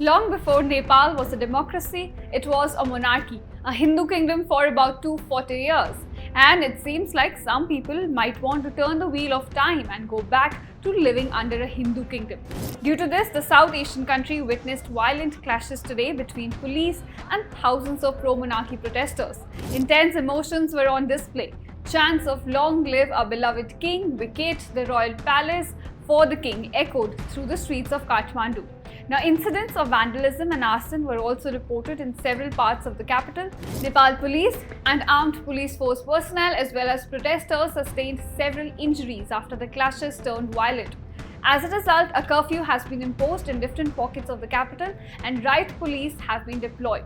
Long before Nepal was a democracy, it was a monarchy, a Hindu kingdom for about 240 years. And it seems like some people might want to turn the wheel of time and go back to living under a Hindu kingdom. Due to this, the South Asian country witnessed violent clashes today between police and thousands of pro-monarchy protesters. Intense emotions were on display. Chants of "Long live our beloved king, vacate the royal palace for the king" echoed through the streets of Kathmandu. Now, incidents of vandalism and arson were also reported in several parts of the capital. Nepal police and armed police force personnel as well as protesters sustained several injuries after the clashes turned violent. As a result, a curfew has been imposed in different pockets of the capital and riot police have been deployed.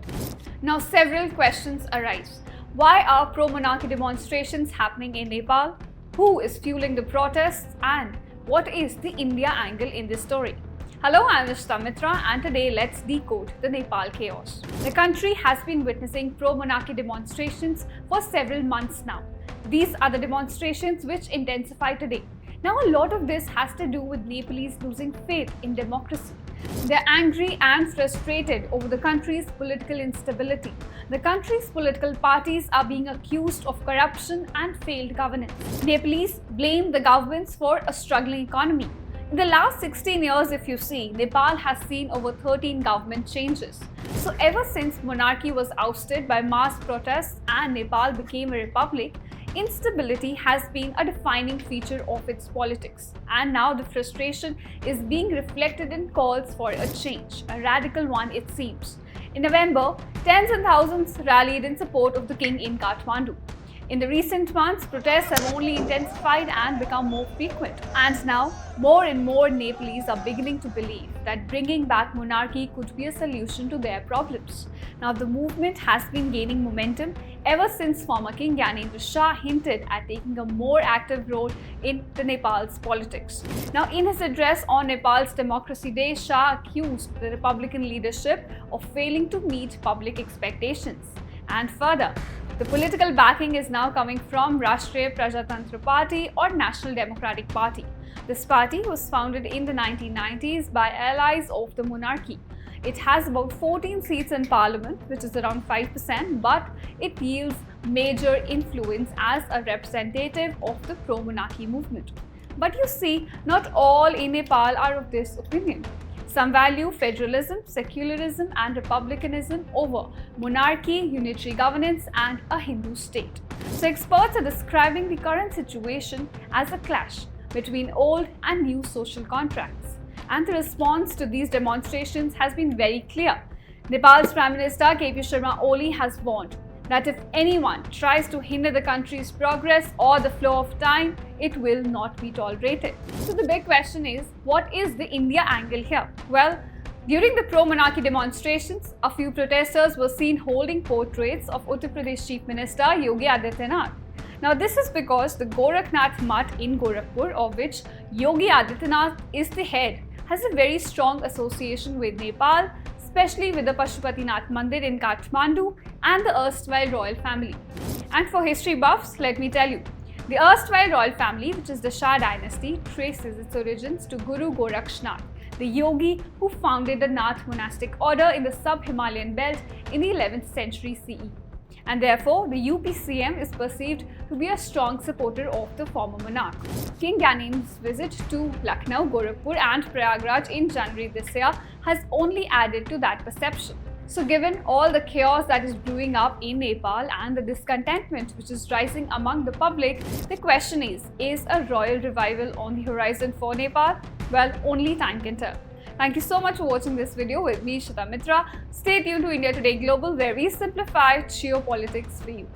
Now, several questions arise. Why are pro-monarchy demonstrations happening in Nepal? Who is fueling the protests? And what is the India angle in this story? Hello, I'm Ishita Mitra and today let's decode the Nepal chaos. The country has been witnessing pro-monarchy demonstrations for several months now. These are the demonstrations which intensify today. Now, a lot of this has to do with Nepalese losing faith in democracy. They're angry and frustrated over the country's political instability. The country's political parties are being accused of corruption and failed governance. Nepalese blame the governments for a struggling economy. In the last 16 years, if you see, Nepal has seen over 13 government changes. So ever since monarchy was ousted by mass protests and Nepal became a republic, instability has been a defining feature of its politics. And now the frustration is being reflected in calls for a change, a radical one it seems. In November, tens and thousands rallied in support of the king in Kathmandu. In the recent months, protests have only intensified and become more frequent. And now, more and more Nepalese are beginning to believe that bringing back monarchy could be a solution to their problems. Now, the movement has been gaining momentum ever since former King Gyanendra Shah hinted at taking a more active role in the Nepal's politics. Now, in his address on Nepal's Democracy Day, Shah accused the Republican leadership of failing to meet public expectations. And further, the political backing is now coming from Rashtriya Prajatantra Party or National Democratic Party. This party was founded in the 1990s by allies of the monarchy. It has about 14 seats in parliament, which is around 5%, but it yields major influence as a representative of the pro-monarchy movement. But you see, not all in Nepal are of this opinion. Some value federalism, secularism and republicanism over monarchy, unitary governance and a Hindu state. So experts are describing the current situation as a clash between old and new social contracts. And the response to these demonstrations has been very clear. Nepal's Prime Minister KP Sharma Oli has warned that if anyone tries to hinder the country's progress or the flow of time, it will not be tolerated. So the big question is, what is the India angle here? Well, during the pro-monarchy demonstrations, a few protesters were seen holding portraits of Uttar Pradesh Chief Minister Yogi Adityanath. Now, this is because the Gorakhnath Mutt in Gorakhpur, of which Yogi Adityanath is the head, has a very strong association with Nepal, especially with the Pashupatinath Mandir in Kathmandu and the erstwhile royal family. And for history buffs, let me tell you, the erstwhile royal family, which is the Shah dynasty, traces its origins to Guru Gorakshnath, the yogi who founded the Nath monastic order in the sub-Himalayan belt in the 11th century CE. And therefore, the UPCM is perceived to be a strong supporter of the former monarch. King Gyanendra's visit to Lucknow, Gorakhpur and Prayagraj in January this year has only added to that perception. So given all the chaos that is brewing up in Nepal and the discontentment which is rising among the public, the question is a royal revival on the horizon for Nepal? Well, only time can tell. Thank you so much for watching this video with me, Ishita Mitra. Stay tuned to India Today Global, where we simplify geopolitics for you.